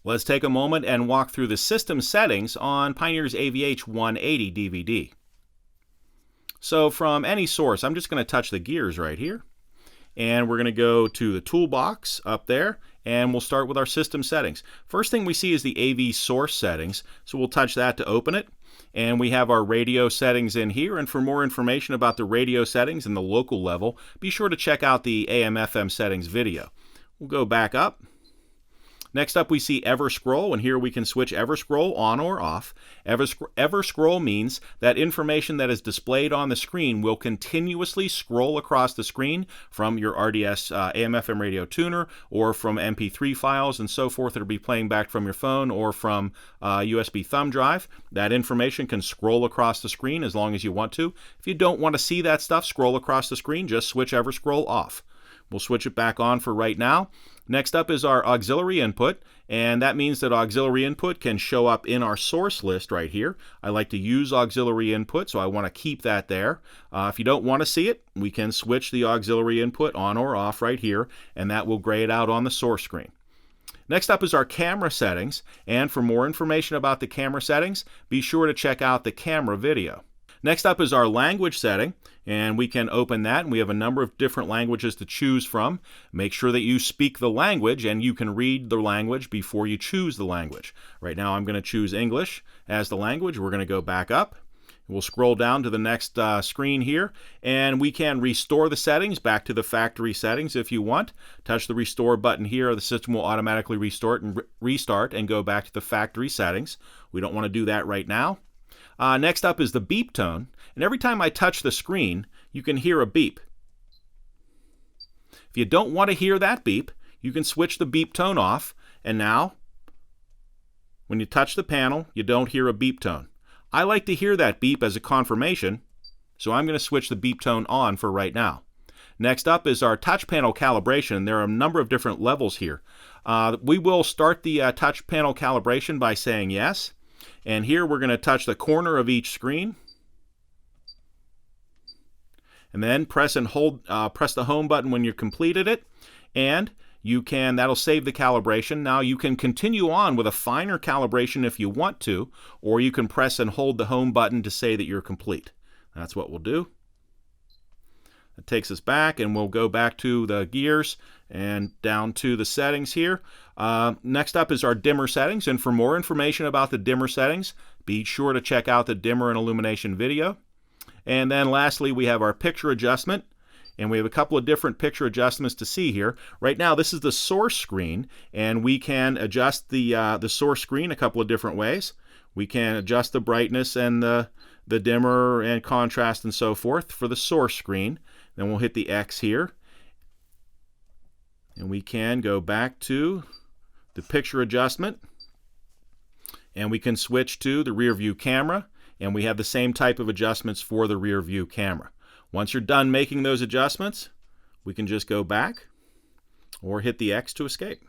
Let's take a moment and walk through the system settings on Pioneer's AVH-180 DVD. So from any source, I'm just going to touch the gears right here. And we're going to go to the toolbox up there, and we'll start with our system settings. First thing we see is the AV source settings, so we'll touch that to open it. And we have our radio settings in here, and for more information about the radio settings and the local level, be sure to check out the AM/FM settings video. We'll go back up. Next up we see Ever Scroll, and here we can switch Ever Scroll on or off. Ever Scroll means that information that is displayed on the screen will continuously scroll across the screen from your RDS AM/FM radio tuner, or from MP3 files and so forth that will be playing back from your phone or from USB thumb drive. That information can scroll across the screen as long as you want to. If you don't want to see that stuff scroll across the screen, just switch Ever Scroll off. We'll switch it back on for right now. Next up is our auxiliary input, and that means that auxiliary input can show up in our source list right here. I like to use auxiliary input, so I want to keep that there. If you don't want to see it, we can switch the auxiliary input on or off right here, and that will gray it out on the source screen. Next up is our camera settings, and for more information about the camera settings, be sure to check out the camera video. Next up is our language setting, and we can open that, and we have a number of different languages to choose from. Make sure that you speak the language and you can read the language before you choose the language. Right now I'm going to choose English as the language. We're going to go back up. We'll scroll down to the next screen here, and we can restore the settings back to the factory settings if you want. Touch the restore button here. The system will automatically restart and go back to the factory settings. We don't want to do that right now. Next up is the beep tone, and every time I touch the screen, you can hear a beep. If you don't want to hear that beep, you can switch the beep tone off, and now, when you touch the panel, you don't hear a beep tone. I like to hear that beep as a confirmation, so I'm going to switch the beep tone on for right now. Next up is our touch panel calibration. There are a number of different levels here. We will start the touch panel calibration by saying yes. And here we're going to touch the corner of each screen, and then press and hold, press the home button when you've completed it, and that'll save the calibration. Now you can continue on with a finer calibration if you want to, or you can press and hold the home button to say that you're complete. That's what we'll do. It takes us back, and we'll go back to the gears and down to the settings here. Next up is our dimmer settings, and for more information about the dimmer settings, be sure to check out the dimmer and illumination video. And then lastly, we have our picture adjustment, and we have a couple of different picture adjustments to see here. Right now, this is the source screen, and we can adjust the source screen a couple of different ways. We can adjust the brightness and the dimmer and contrast and so forth for the source screen. Then we'll hit the X here, and we can go back to the picture adjustment, and we can switch to the rear view camera, and we have the same type of adjustments for the rear view camera. Once you're done making those adjustments, we can just go back or hit the X to escape.